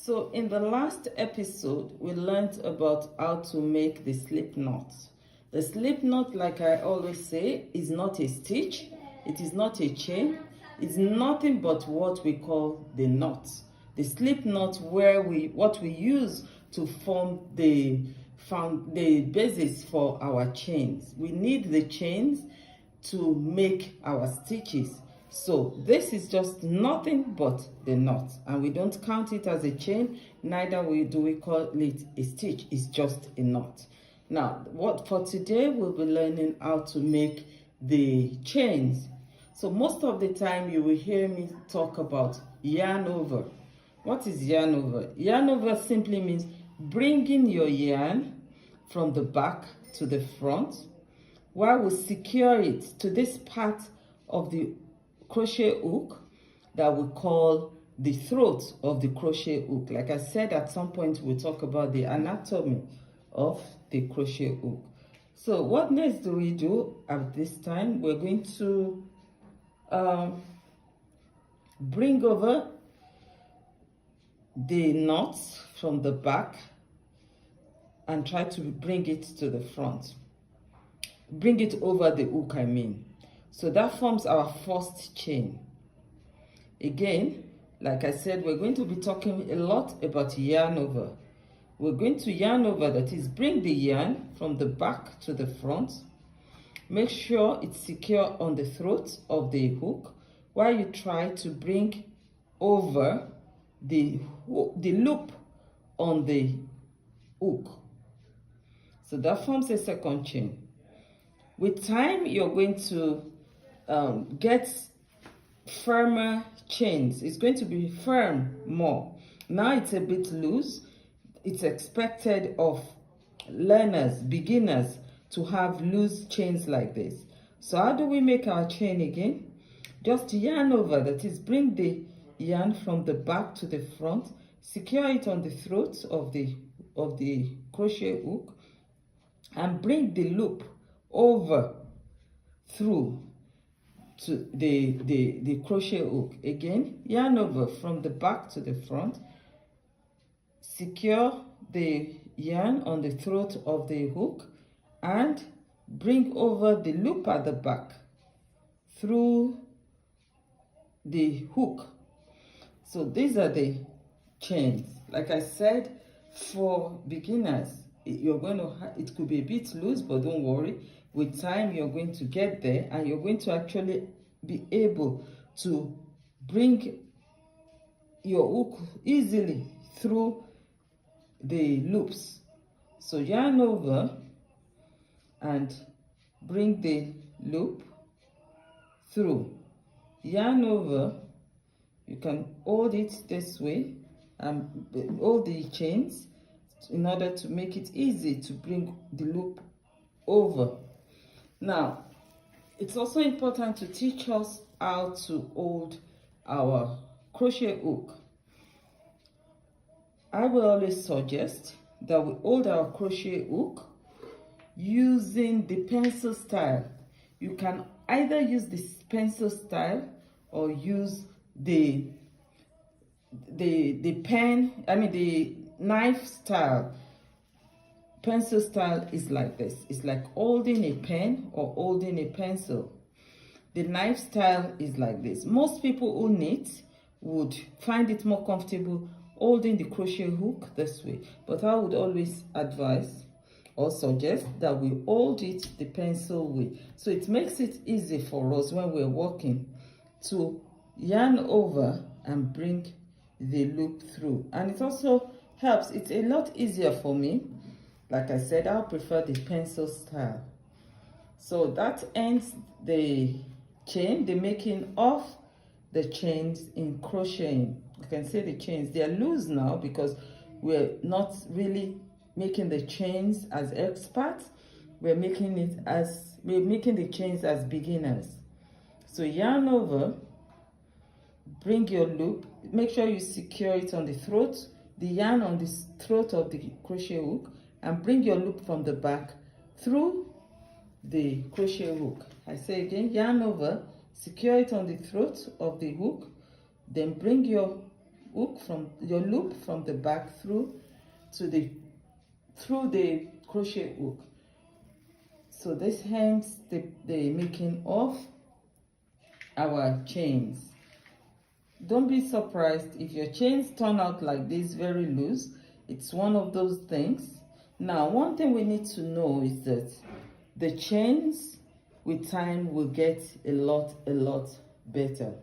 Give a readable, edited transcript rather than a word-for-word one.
So in the last episode, we learned about how to make the slip knot. The slip knot, like I always say, is not a stitch. It is not a chain. It's nothing but what we call the knot. The slip knot, what we use to form the basis for our chains. We need the chains to make our stitches. So this is just nothing but the knot, and we don't count it as a chain, neither do we call it a stitch. It's just a knot. Now, for today, we'll be learning how to make the chains. So most of the time you will hear me talk about yarn over. What is yarn over? Yarn over simply means bringing your yarn from the back to the front while we secure it to this part of the crochet hook that we call the throat of the crochet hook. Like I said, at some point we'll talk about the anatomy of the crochet hook. So what next do we do at this time? We're going to bring over the knots from the back and try to bring it to the front. Bring it over the hook, I mean. So that forms our first chain. Again, like I said, we're going to be talking a lot about yarn over. We're going to yarn over, that is, bring the yarn from the back to the front. Make sure it's secure on the throat of the hook while you try to bring over the loop on the hook. So that forms a second chain. With time, you're going to get firmer chains. It's going to be firm more. Now it's a bit loose. It's expected of learners, beginners, to have loose chains like this. So how do we make our chain again? Just yarn over, that is, bring the yarn from the back to the front, secure it on the throat of the crochet hook, and bring the loop over through to the crochet hook. Again, yarn over from the back to the front, secure the yarn on the throat of the hook, and bring over the loop at the back through the hook. So these are the chains. Like I said, for beginners, it could be a bit loose, but don't worry. With time, you're going to get there, and you're going to actually be able to bring your hook easily through the loops. So yarn over and bring the loop through. Yarn over, you can hold it this way and hold the chains in order to make it easy to bring the loop over. Now, it's also important to teach us how to hold our crochet hook. I will always suggest that we hold our crochet hook using the pencil style. You can either use the pencil style or use the knife style. Pencil style is like this. It's like holding a pen or holding a pencil. The knife style is like this. Most people who knit would find it more comfortable holding the crochet hook this way, but I would always advise or suggest that we hold it the pencil way. So it makes it easy for us when we're working to yarn over and bring the loop through. And it also helps. It's a lot easier for me. Like I said, I prefer the pencil style. So that ends the chain, the making of the chains in crocheting. You can see the chains, they are loose now because we're not really making the chains as experts. We're making the chains as beginners. So yarn over, bring your loop, make sure you secure it on the throat, the yarn on the throat of the crochet hook, and bring your loop from the back through the crochet hook. I say again, yarn over, secure it on the throat of the hook, then bring your hook from your loop from the back through the crochet hook. So this ends the making of our chains. Don't be surprised if your chains turn out like this, very loose. It's one of those things. Now, one thing we need to know is that the chains with time will get a lot better.